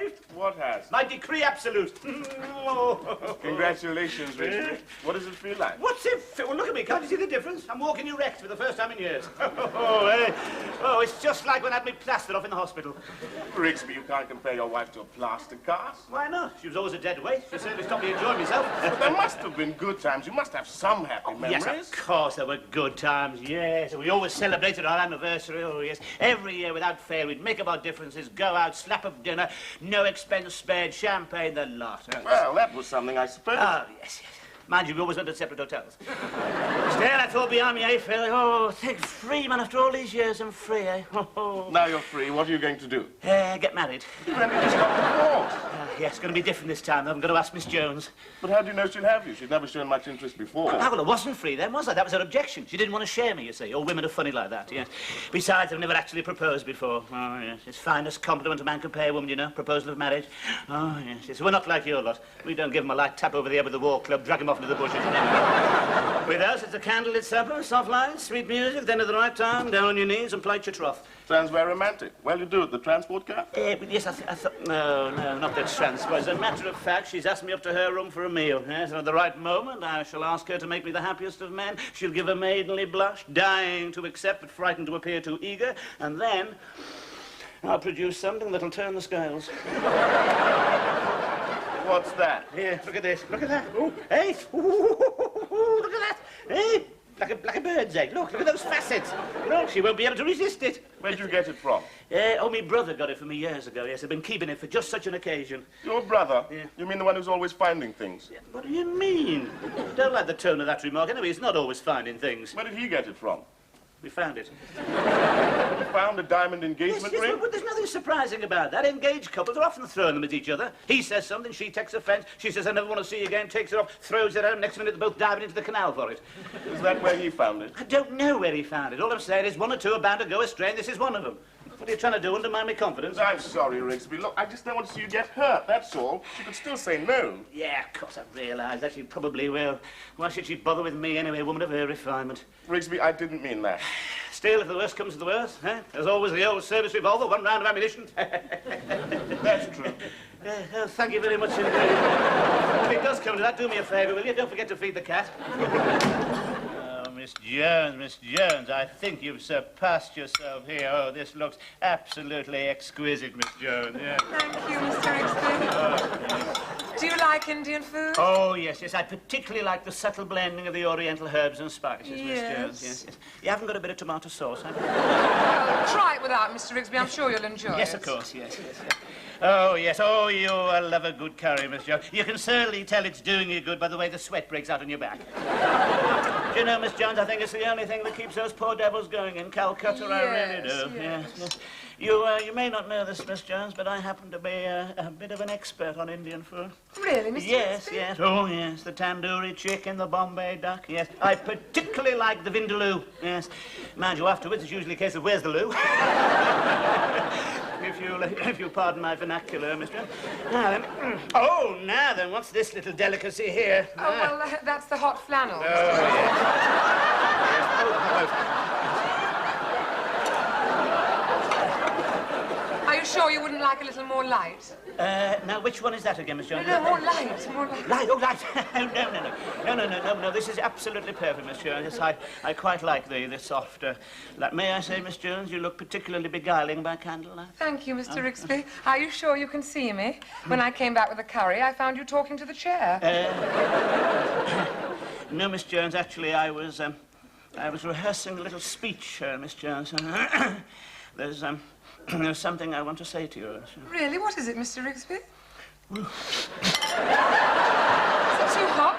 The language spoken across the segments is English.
eh? What has? My decree absolute. Congratulations, Rigsby. What does it feel like? What's it feel? Well, look at me. Can't you see the difference? I'm walking erect for the first time in years. Oh, it's just like when I had me plastered off in the hospital. Rigsby, you can't compare your wife to a plaster cast. Why not? She was always a dead weight. She certainly stopped me enjoying myself. But there must have been good times. You must have some happy memories. Yes, of course, there were good times, yes. We always celebrated our anniversary, oh, yes. Every year, without fail, we'd make up our differences, go out, slap up dinner, no expense spared, champagne, the lot. Well, that was something, I suppose. Oh, yes, yes. Mind you, we always went to separate hotels. Still, that's all beyond me, eh, Phil? Oh, think free, man, after all these years, I'm free, eh? Now you're free, what are you going to do? Get married. You've only just got divorced. Yes, it's going to be different this time. I'm going to ask Miss Jones. But how do you know she'll have you? She's never shown much interest before. Oh, well, I wasn't free then, was I? That was her objection. She didn't want to share me, you see. All women are funny like that, yes. Besides, I've never actually proposed before. Oh, yes. It's the finest compliment a man can pay a woman, you know, proposal of marriage. Oh, yes, yes. We're not like your lot. We don't give him a light tap over the head with the war club, drag him off into the bushes. With us, it's a candlelit supper, soft lights, sweet music, then at the right time, down on your knees and plight your troth. Sounds very romantic. Well, you do it, the transport car? Yes, I thought... No, not that transport. As a matter of fact, she's asked me up to her room for a meal. Yes, and at the right moment, I shall ask her to make me the happiest of men. She'll give a maidenly blush, dying to accept, but frightened to appear too eager. And then, I'll produce something that'll turn the scales. What's that? Here, look at this. Look at that. Ooh, hey. Ooh, look at that. Hey. Like a bird's egg. Look at those facets. Look, she won't be able to resist it. Where'd you get it from? My brother got it for me years ago, yes. I've been keeping it for just such an occasion. Your brother? Yeah. You mean the one who's always finding things? Yeah, what do you mean? Don't like the tone of that remark. Anyway, he's not always finding things. Where did he get it from? We found it. You found a diamond engagement ring? But there's nothing surprising about that. Engaged couples are often throwing them at each other. He says something, she takes offence. She says, I never want to see you again, takes it off, throws it out. Next minute, they're both diving into the canal for it. Is that where he found it? I don't know where he found it. All I'm saying is one or two are bound to go astray, and this is one of them. What are you trying to do, undermine my confidence? I'm sorry, Rigsby. Look, I just don't want to see you get hurt, that's all. She could still say no. Yeah, of course, I realise that she probably will. Why should she bother with me anyway, a woman of her refinement? Rigsby, I didn't mean that. Still, if the worst comes to the worst, there's always the old service revolver, one round of ammunition. That's true. Thank you very much indeed. If it does come to that, do me a favour, will you? Don't forget to feed the cat. Miss Jones, I think you've surpassed yourself here. Oh, this looks absolutely exquisite, Miss Jones. Yeah. Thank you, Mr. Rigsby. Do you like Indian food? Oh, yes. I particularly like the subtle blending of the oriental herbs and spices, Miss Jones. Yes. You haven't got a bit of tomato sauce, have you? Well, try it without, Mr. Rigsby. I'm sure you'll enjoy it. Yes, of course, yes. Oh, yes. Oh, you love a good curry, Miss Jones. You can certainly tell it's doing you good by the way the sweat breaks out on your back. Do you know, Miss Jones, I think it's the only thing that keeps those poor devils going in Calcutta. Yes, I really do. yes. You may not know this, Miss Jones, but I happen to be a bit of an expert on Indian food. Really, Mr. Yes, Rigsby? yes. Oh, yes. The tandoori chicken, the Bombay duck, yes. I particularly like the vindaloo, yes. Mind you, afterwards, it's usually a case of where's the loo? If you'll pardon my vernacular, Miss Jones. Now then, what's this little delicacy here? Oh, well, that's the hot flannel. Oh, yes. Are you sure you wouldn't like a little more light? Now, which one is that again, Miss Jones? No, more light, more light. Light, No, this is absolutely perfect, Miss Jones. Yes, I quite like the softer light. May I say, Miss Jones, you look particularly beguiling by candlelight. Thank you, Mr. Rigsby. Are you sure you can see me? When I came back with the curry, I found you talking to the chair. No, Miss Jones, actually, I was rehearsing a little speech, Miss Jones. There's something I want to say to you. Really? What is it, Mr. Rigsby? Is it too hot?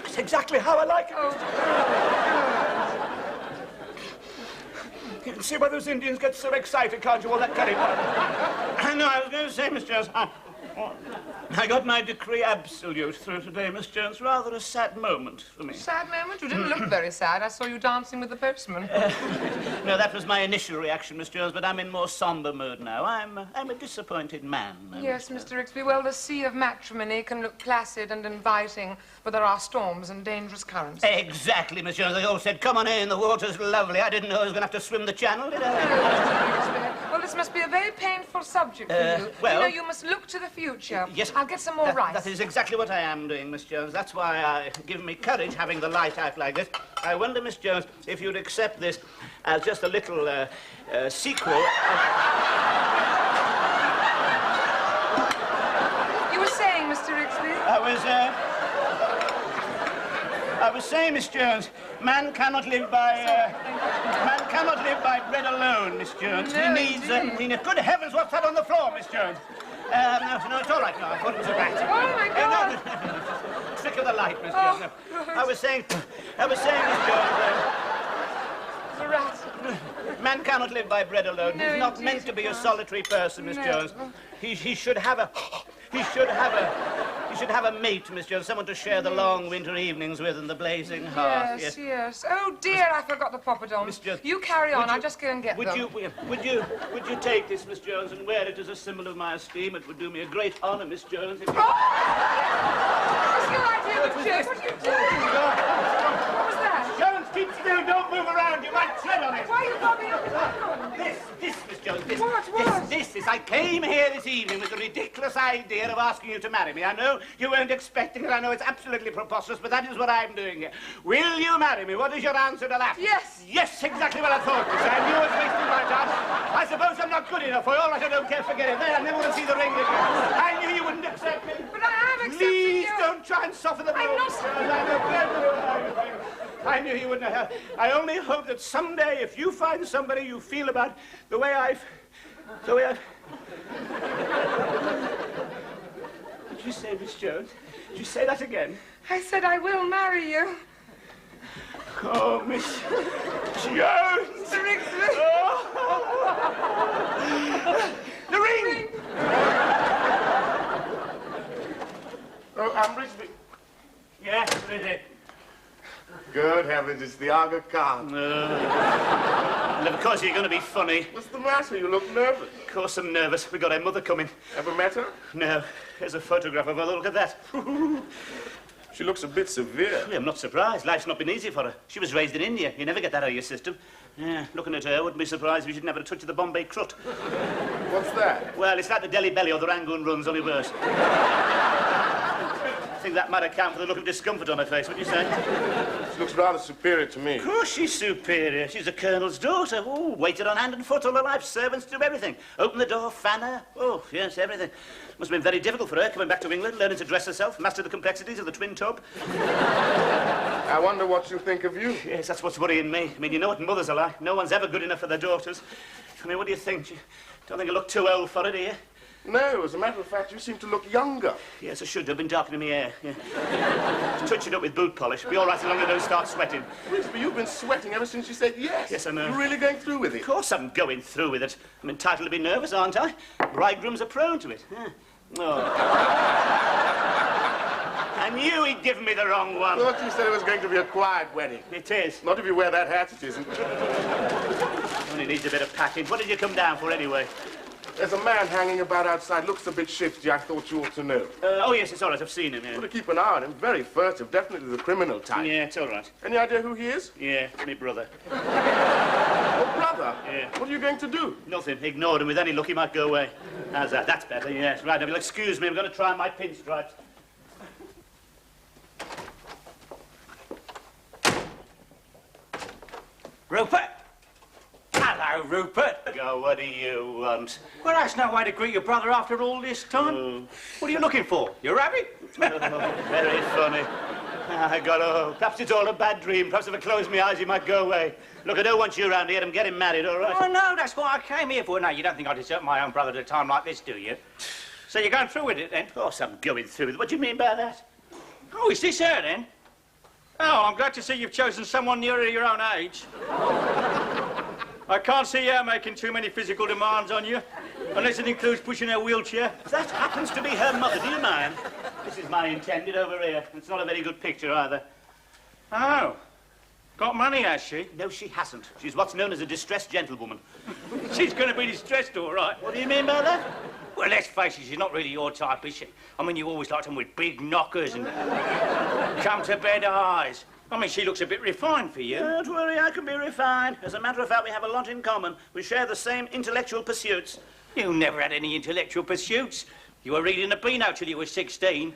It's exactly how I like it. Oh. You can see why those Indians get so excited, can't you, all that curry? No, I was going to say, Miss Jones, I got my decree absolute through today, Miss Jones. Rather a sad moment for me. Sad moment? You didn't look very sad. I saw you dancing with the postman. No, that was my initial reaction, Miss Jones, but I'm in more somber mood now. I'm a disappointed man. Yes, Mr. Rigsby. Well, the sea of matrimony can look placid and inviting, but there are storms and dangerous currents. Exactly, Miss Jones. They all said, come on in, the water's lovely. I didn't know I was going to have to swim the channel, did I? Well, this must be a very painful subject for you. well- You know, you must look to the future. Yes. I'll get some more rice. That is exactly what I am doing, Miss Jones. That's why give me courage having the light out like this. I wonder, Miss Jones, if you'd accept this as just a little sequel. You were saying, Mr. Rigsby? I was saying, Miss Jones, man cannot live by bread alone, Miss Jones. No, he needs, good heavens, what's that on the floor, Miss Jones? No, it's all right. No, I thought it was a rat. Oh, my God. No, trick of the light, Miss Jones. No. I was saying, Miss Jones, The rat. man cannot live by bread alone. No, He's not indeed meant to he be a can't. solitary person, Miss No. Jones. He should have a mate, Miss Jones, someone to share the long winter evenings with and the blazing hearth. Yes. Oh, dear, I forgot the poppadoms. Miss Jones, You carry on. I'll just go and get Would them. you take this, Miss Jones, and wear it as a symbol of my esteem? It would do me a great honour, Miss Jones. If you... What's your idea of a joke? What are you doing? What was that? Jones, keep still, don't move around, you might tread on it. Why are you bobbing up and down? This, Miss Jones, this. What? This. I came here this evening with the ridiculous idea of asking you to marry me. I know you weren't expecting it. I know it's absolutely preposterous, but that is what I'm doing here. Will you marry me? What is your answer to that? Yes. Yes, exactly what I thought, Miss. I knew I was wasting my time. I suppose I'm not good enough for you. All right, I don't care. Forget it. There, I never want to see the ring again. I knew you wouldn't accept me. But I am accepting Please you. don't try and soften the blow. I'm not Miss Jones. I knew you wouldn't have. I only hope that someday, if you find somebody you feel about the way I've... Did you say, Miss Jones? Did you say that again? I said I will marry you. Oh, Miss Jones! Mr. Rigsby. Oh. The ring! Oh, I'm Rigsby. Yes, what is it? Good heavens, it's the Aga Khan. And of course you're going to be funny. What's the matter? You look nervous. Of course I'm nervous. We've got her mother coming. Ever met her? No. Here's a photograph of her. Look at that. She looks a bit severe. I'm not surprised. Life's not been easy for her. She was raised in India. You never get that out of your system. Yeah, looking at her, wouldn't be surprised if you should never touch of the Bombay crut. What's that? Well, it's like the Delhi belly or the Rangoon runs, only worse. I think that might account for the look of discomfort on her face, wouldn't you say? She looks rather superior to me. Of course she's superior. She's a colonel's daughter. Oh, waited on hand and foot all her life. Servants do everything. Open the door, fan her. Oh, yes, everything. Must have been very difficult for her coming back to England, learning to dress herself, master the complexities of the twin tub. I wonder what she'll think of you. Yes, that's what's worrying me. I mean, you know what mothers are like. No one's ever good enough for their daughters. I mean, what do you think? You don't think I look too old for it, do you? No, as a matter of fact, you seem to look younger. Yes, I should have been darkening my hair. Yeah. Just touch it up with boot polish. Be all right as long as I don't start sweating. Rigsby, you've been sweating ever since you said yes. Yes, I know. You're really going through with it? Of course I'm going through with it. I'm entitled to be nervous, aren't I? Bridegrooms are prone to it. Yeah. Oh. I knew he'd given me the wrong one. I thought you said it was going to be a quiet wedding. It is. Not if you wear that hat, it isn't. Only needs a bit of packing. What did you come down for anyway? There's a man hanging about outside. Looks a bit shifty. I thought you ought to know. Oh, yes, it's all right. I've seen him, yeah. Got to keep an eye on him. Very furtive. Definitely the criminal type. Yeah, it's all right. Any idea who he is? Yeah, my brother. Your brother? Yeah. What are you going to do? Nothing. Ignored him. With any luck, he might go away. How's that? That's better, yes. Right, now, excuse me. I'm going to try my pinstripes. Rupert! Hello, Rupert. Go, what do you want? Well, that's no way to greet your brother after all this time. Oh. What are you looking for? Your rabbit? Oh, very funny. I got, perhaps it's all a bad dream. Perhaps if I close my eyes, he might go away. Look, I don't want you around here. I'm getting married, all right? Oh, no, that's what I came here for. No, you don't think I desert my own brother at a time like this, do you? So you're going through with it, then? Of course I'm going through with it. What do you mean by that? Oh, is this her, then? Oh, I'm glad to see you've chosen someone nearer your own age. I can't see her making too many physical demands on you. Unless it includes pushing her wheelchair. That happens to be her mother, do you mind? This is my intended over here. It's not a very good picture either. Oh. Got money, has she? No, she hasn't. She's what's known as a distressed gentlewoman. She's going to be distressed, all right. What do you mean by that? Well, let's face it, she's not really your type, is she? I mean, you always liked them with big knockers and come-to-bed eyes. I mean, she looks a bit refined for you. Don't worry, I can be refined. As a matter of fact, we have a lot in common. We share the same intellectual pursuits. You never had any intellectual pursuits. You were reading a Beano till you were 16.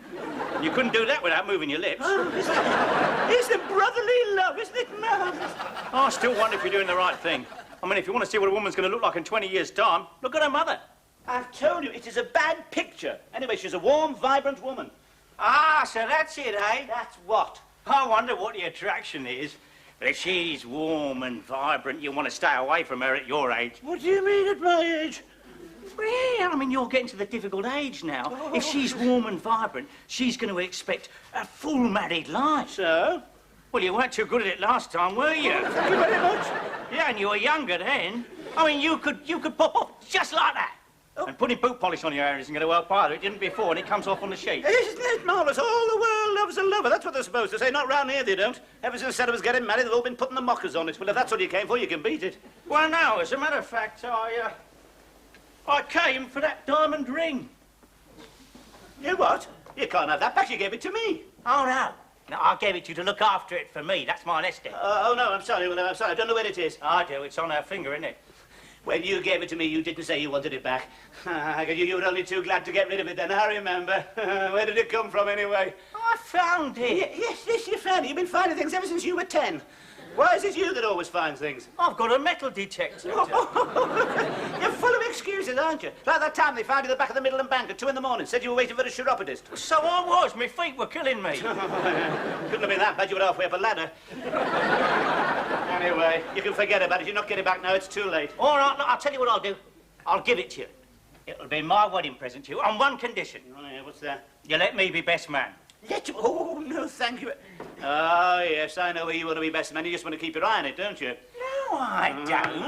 You couldn't do that without moving your lips. Oh, it's a brotherly love, isn't it, Mum? I still wonder if you're doing the right thing. I mean, if you want to see what a woman's going to look like in 20 years' time, look at her mother. I've told you, it is a bad picture. Anyway, she's a warm, vibrant woman. Ah, so that's it, eh? That's what? I wonder what the attraction is. But if she's warm and vibrant, you want to stay away from her at your age. What do you mean at my age? Well, I mean, you're getting to the difficult age now. Oh. If she's warm and vibrant, she's going to expect a full married life. So? Well, you weren't too good at it last time, were you? Thank you very much. Yeah, and you were younger then. I mean, you could pop off just like that. Oh. And putting boot polish on your hair isn't going to help either. It didn't before, and it comes off on the sheet. Isn't it marvellous? All the world loves a lover. That's what they're supposed to say. Not round here, they don't. Ever since Sarah was getting married, they've all been putting the mockers on it. Well, if that's what you came for, you can beat it. Well, no, as a matter of fact, I came for that diamond ring. You what? You can't have that back. You gave it to me. Oh, no. No, I gave it to you to look after it for me. That's my nesting. Oh, no, I'm sorry. Well, I'm sorry. I don't know where it is. I do. It's on her finger, isn't it? When you gave it to me, you didn't say you wanted it back. You were only too glad to get rid of it then, I remember. Where did it come from, anyway? I found it. Yes, you found it. You've been finding things ever since you were 10. Why is it you that always finds things? I've got a metal detector. You're full of excuses, aren't you? Like that time they found you at the back of the Midland Bank at 2 in the morning, said you were waiting for a chiropodist. So I was. My feet were killing me. Couldn't have been that bad. You were halfway up a ladder. Anyway, you can forget about it. You're not getting back now. It's too late. All right, look, I'll tell you what I'll do. I'll give it to you. It'll be my wedding present to you on one condition. Oh, yeah, what's that? You let me be best man. Let you... Oh, no, thank you. Oh, yes, I know where you want to be best man. You just want to keep your eye on it, don't you? No, I don't.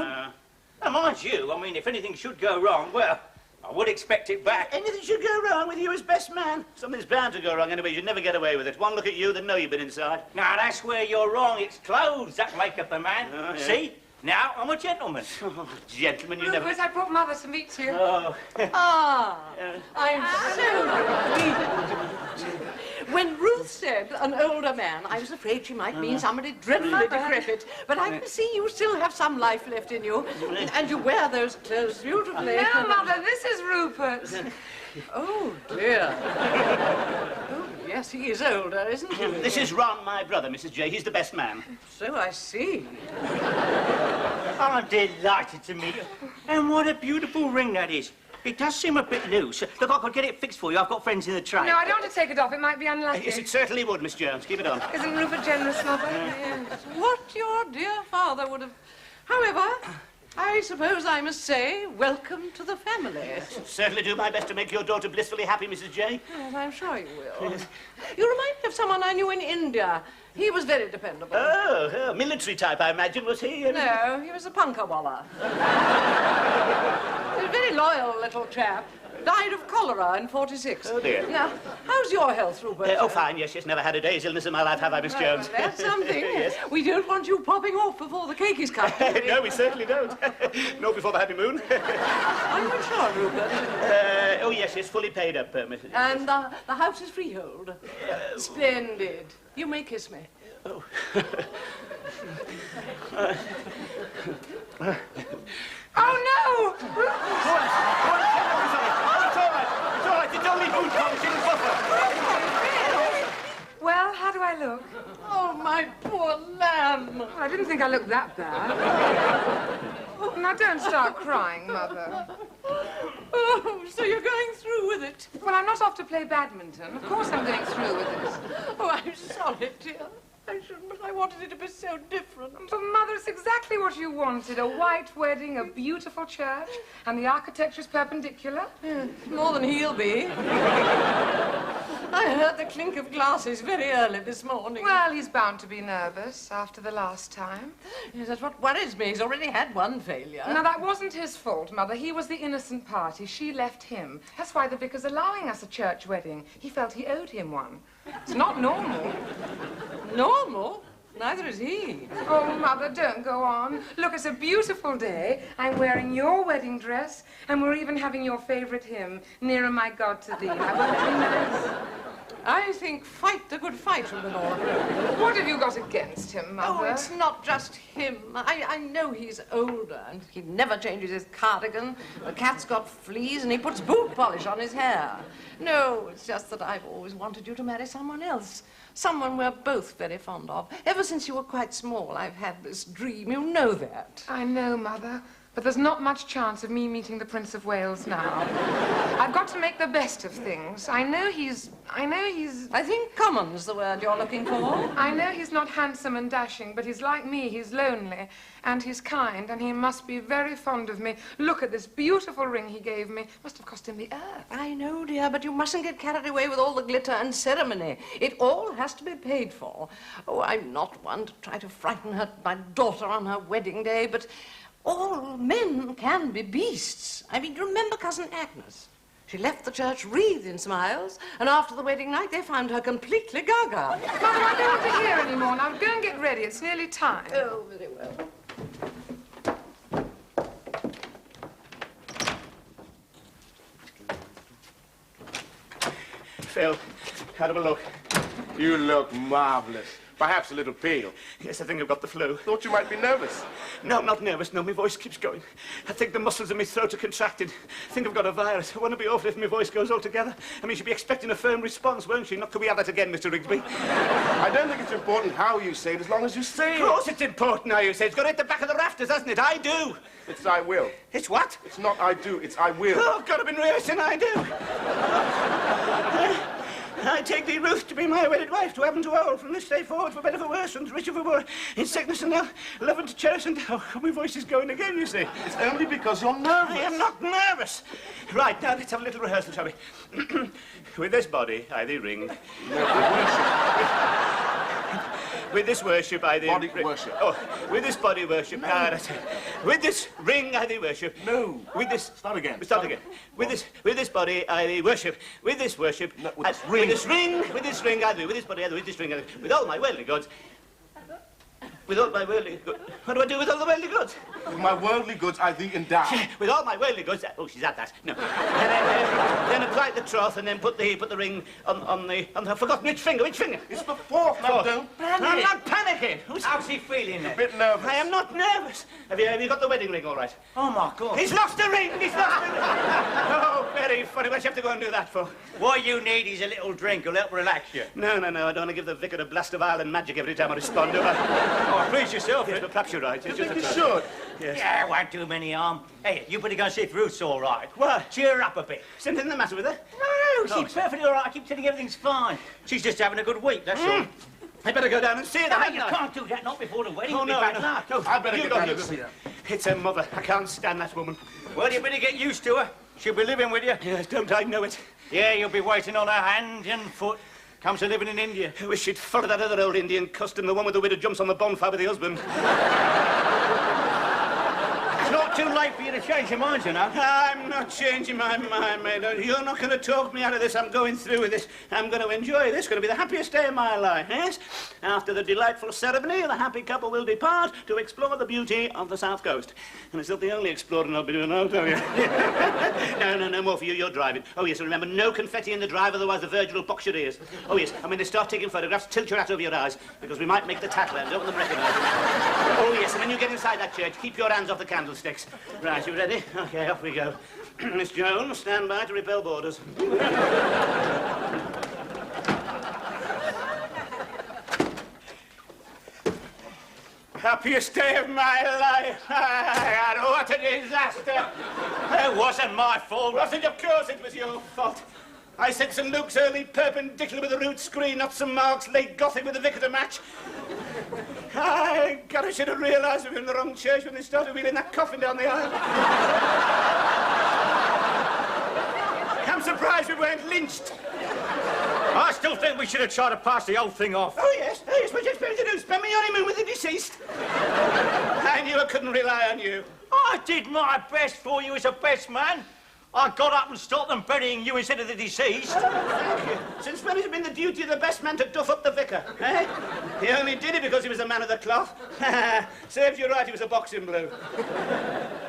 Now, mind you, I mean, if anything should go wrong, well, I would expect it back. Anything should go wrong with you as best man? Something's bound to go wrong anyway. You'd never get away with it. One look at you, they'd know you've been inside. Now, that's where you're wrong. It's clothes that make up the man. Oh, yeah. See? Now, I'm a gentleman. Oh, gentlemen, you Rufus, never... I brought Mother to meet you. Oh. I'm so relieved. When Ruth said an older man, I was afraid she might mean somebody dreadfully decrepit. But I can see you still have some life left in you. And you wear those clothes beautifully. No, Mother, this is Rupert. Oh, dear. Oh, yes, he is older, isn't he? This is Ron, my brother, Mrs. J. He's the best man. So I see. I'm delighted to meet you. And what a beautiful ring that is. It does seem a bit loose. Look, I could get it fixed for you. I've got friends in the trade. No, I don't want to take it off. It might be unlucky. Yes, it certainly would, Miss Jones. Keep it on. Isn't Rupert generous, Mother? Yes. What your dear father would have... However, I suppose I must say, welcome to the family. Certainly do my best to make your daughter blissfully happy, Mrs. J. Yes, I'm sure you will. You remind me of someone I knew in India. He was very dependable. Oh, military type, I imagine, was he? No, he was a punkawalla. He was a very loyal little chap. Died of cholera in '46. Oh, dear. Now, how's your health, Rupert? Oh, fine, yes. Never had a day's illness in my life, have I, Miss Jones? Well, that's something. Yes. We don't want you popping off before the cake is cut. No, we certainly don't. No, before the honeymoon. Are you sure, Rupert? Oh, yes, it's fully paid up, Mrs. And the house is freehold. Splendid. You may kiss me. Oh. Oh, no! It's all right. It's only boot polish in the buffer. Well, how do I look? Oh, my poor lamb. Well, I didn't think I looked that bad. Now, don't start crying, Mother. Oh, so you're going through with it? Well, I'm not off to play badminton. Of course I'm going through with this. Oh, I'm sorry, dear. I shouldn't, but I wanted it to be so different. But, Mother, it's exactly what you wanted. A white wedding, a beautiful church, and the architecture's perpendicular. More than he'll be. I heard the clink of glasses very early this morning. Well, he's bound to be nervous after the last time. Yes, that's what worries me. He's already had one failure. No, that wasn't his fault, Mother. He was the innocent party. She left him. That's why the vicar's allowing us a church wedding. He felt he owed him one. It's not normal. Normal? Neither is he. Oh, Mother, don't go on. Look, it's a beautiful day. I'm wearing your wedding dress, and we're even having your favorite hymn, Nearer My God to Thee. I won't be nice. I think fight the good fight from the Lord. What have you got against him, Mother? Oh, it's not just him. I know he's older, and he never changes his cardigan. The cat's got fleas, and he puts boot polish on his hair. No, it's just that I've always wanted you to marry someone else. Someone we're both very fond of. Ever since you were quite small, I've had this dream. You know that. I know, Mother, but there's not much chance of me meeting the Prince of Wales now. I've got to make the best of things. I know he's... I think common's the word you're looking for. I know he's not handsome and dashing, but he's like me. He's lonely, and he's kind, and he must be very fond of me. Look at this beautiful ring he gave me. Must have cost him the earth. I know, dear, but you mustn't get carried away with all the glitter and ceremony. It all has to be paid for. Oh, I'm not one to try to frighten my daughter on her wedding day, but all men can be beasts. I mean, remember Cousin Agnes? She left the church wreathed in smiles, and after the wedding night, they found her completely gaga. Mother, I don't want to hear any more. Now, go and get ready. It's nearly time. Oh, very well. Phil, have a look. You look marvelous. Perhaps a little pale. Yes, I think I've got the flu. Thought you might be nervous. No, I'm not nervous. No, my voice keeps going. I think the muscles in my throat are contracted. I think I've got a virus. I want to be awful if my voice goes altogether. I mean, she'd be expecting a firm response, won't she? Not till we have that again, Mr. Rigsby. I don't think it's important how you say it, as long as you say Of it. course it's important how you say it. It's got to hit the back of the rafters, hasn't it? I do. It's I will. It's what? It's not I do, it's I will. Oh, God, I've been rehearsing I do. I take thee, Ruth, to be my wedded wife, to have and to hold, from this day forward, for better, for worse, and richer, for poor, in sickness and health, love and to cherish, and... Oh, my voice is going again, you see. It's only because you're nervous. I am not nervous. Right, now let's have a little rehearsal, shall we? With this body, I thee ring. With this worship, I thee... Body worship. Oh, with this body worship, that's it. With this ring, I thee worship. No. With this... Start again. Start again. With this body, I thee worship. With this worship... No, with this ring. With this ring, I thee. With this body, I thee. With this ring, I thee. With all my worldly goods... With all my worldly goods... What do I do with all the worldly goods? With my worldly goods, I thee endow. With all my worldly goods... Oh, she's at that. No. And then apply the troth and then put the ring on the... I've forgotten which finger. Which finger? It's the fourth. Now, don't panic. I'm not panicking. How's he feeling A then? bit nervous. I am not nervous. Have you got the wedding ring all right? Oh, my God. He's lost the ring! He's lost the ring! Oh, very funny. What'd you have to go and do that for? What you need is a little drink. It'll help relax you. No. I don't want to give the vicar a blast of Ireland magic every time I respond to her. Oh, please yourself. Yes, but perhaps you're right. You It's think you just a... should? Yes. Yeah, it won't do him any harm. Hey, you better go and see if Ruth's all right. What? Cheer her up a bit. Is anything the matter with her? No, she's perfectly all right. I keep telling you everything's fine. She's just having a good week, that's all. I better go down and see her. No, hadn't you I? can't do that. Not before the wedding. Oh, It'll be no, bad no. luck. No, I better you get go down and and see see her. It's her mother. I can't stand that woman. Well, you better get used to her. She'll be living with you. Yes, don't I know it? Yeah, you'll be waiting on her hand and foot. Comes to living in India. I wish she'd follow that other old Indian custom, the one with the widow jumps on the bonfire with the husband. It's not too late for you to change your mind, you know. I'm not changing my mind, mate. You're not going to talk me out of this. I'm going through with this. I'm going to enjoy this. It's going to be the happiest day of my life, yes? After the delightful ceremony, the happy couple will depart to explore the beauty of the South Coast. And it's not the only exploring I'll be doing, I'll tell you. No more for you. You're driving. Oh, yes, and remember, no confetti in the drive, otherwise the Virgil will box your ears. Oh, yes, and when they start taking photographs, tilt your hat over your eyes, because we might make the tackle and don't want them recognise it. Oh, yes, and when you get inside that church, keep your hands off the candlesticks. Right, you ready? Okay, off we go. Miss Jones, stand by to repel boarders. Happiest day of my life. What a disaster. It wasn't my fault. Wasn't, of course it was your fault. I said St. Luke's early perpendicular with a root screen, not St. Mark's late Gothic with a vicar to match. God, I should have realised we were in the wrong church when they started wheeling that coffin down the aisle. I'm surprised we weren't lynched. I still think we should have tried to pass the whole thing off. Oh, yes, what do you expect me to do? Spend my honeymoon with the deceased? I knew I couldn't rely on you. I did my best for you as a best man. I got up and stopped them burying you instead of the deceased. Thank you. Since when has it been the duty of the best man to duff up the vicar, eh? He only did it because he was a man of the cloth. Serves you right, he was a boxing blue.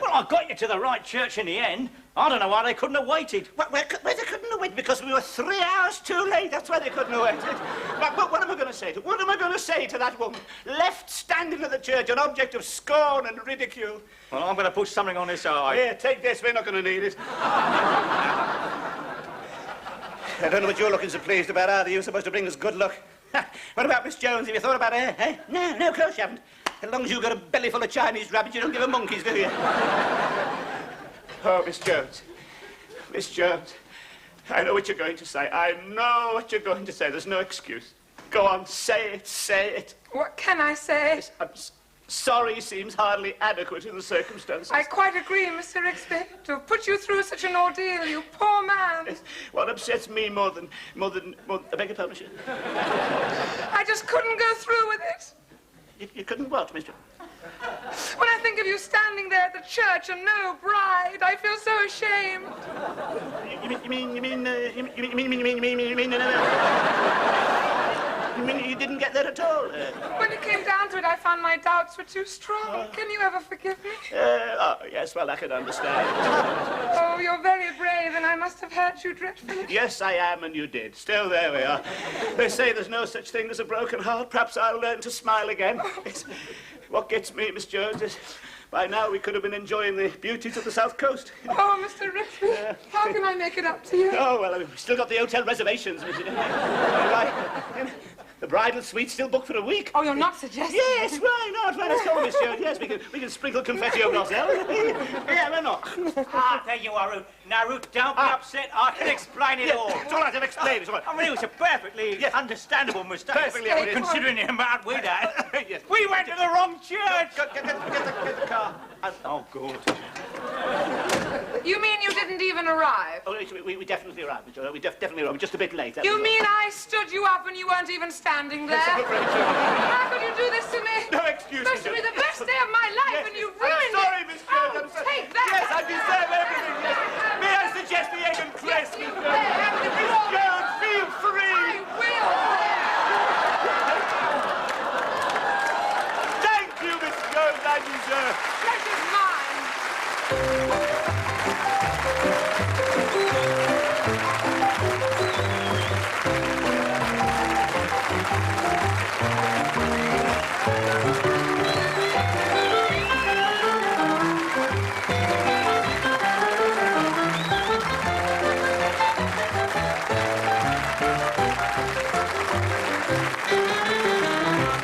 Well, I got you to the right church in the end. I don't know why they couldn't have waited. Where they couldn't have waited? Because we were 3 hours too late. That's why they couldn't have waited. What am I going to say to? What am I going to say to that woman left standing at the church, an object of scorn and ridicule? Well, I'm going to put something on this eye. Here, take this. We're not going to need it. I don't know what you're looking so pleased about either. You're supposed to bring us good luck. What about Miss Jones? Have you thought about her, eh? No, of course you haven't. As long as you've got a belly full of Chinese rabbits, you don't give her monkeys, do you? Oh, Miss Jones. Miss Jones. I know what you're going to say. I know what you're going to say. There's no excuse. Go on, say it, say it. What can I say? Yes, sorry seems hardly adequate in the circumstances. I quite agree, Mr. Rigsby. To have put you through such an ordeal, you poor man. Yes, what upsets me more than... I beg your pardon, monsieur? I just couldn't go through with it. You couldn't what, mister? When I think of you standing there at the church and no bride, I feel so ashamed. You mean you didn't get there at all? When it came down to it, I found my doubts were too strong. Can you ever forgive me? Oh, yes, well, I can understand. Oh, you're very brave, and I must have hurt you dreadfully. Yes, I am, and you did. Still, there we are. They say there's no such thing as a broken heart. Perhaps I'll learn to smile again. What gets me, Miss Jones, is by now we could have been enjoying the beauties of the South Coast. Oh, Mr. Rigsby, how can I make it up to you? Oh, well, we've still got the hotel reservations, Mr. Right. The bridal suite's still booked for a week. Oh, you're not suggesting? Yes, why not? Why not, Miss Jones? Yes, we can sprinkle confetti over ourselves. Yeah, why not? There you are, Ruth. Now, Ruth, don't be upset. I can explain it all. It's all right, I've explained. It's all right. I mean, it was a perfectly understandable mistake. Perfectly understandable. Considering the amount we'd had. Yes. We went to the wrong church. Get the car. Oh, good. You mean you didn't even arrive? Oh, we definitely arrived, Miss Jones. We definitely arrived. We're just a bit late. You mean I stood you up and you weren't even standing there? How could you do this to me? No excuse, Supposed to be the best day of my life, and you ruined I'm sorry, it. Miss Jones. Oh, take that. Yes, I deserve everything. Yes. May I suggest the egg and cress? Yes, you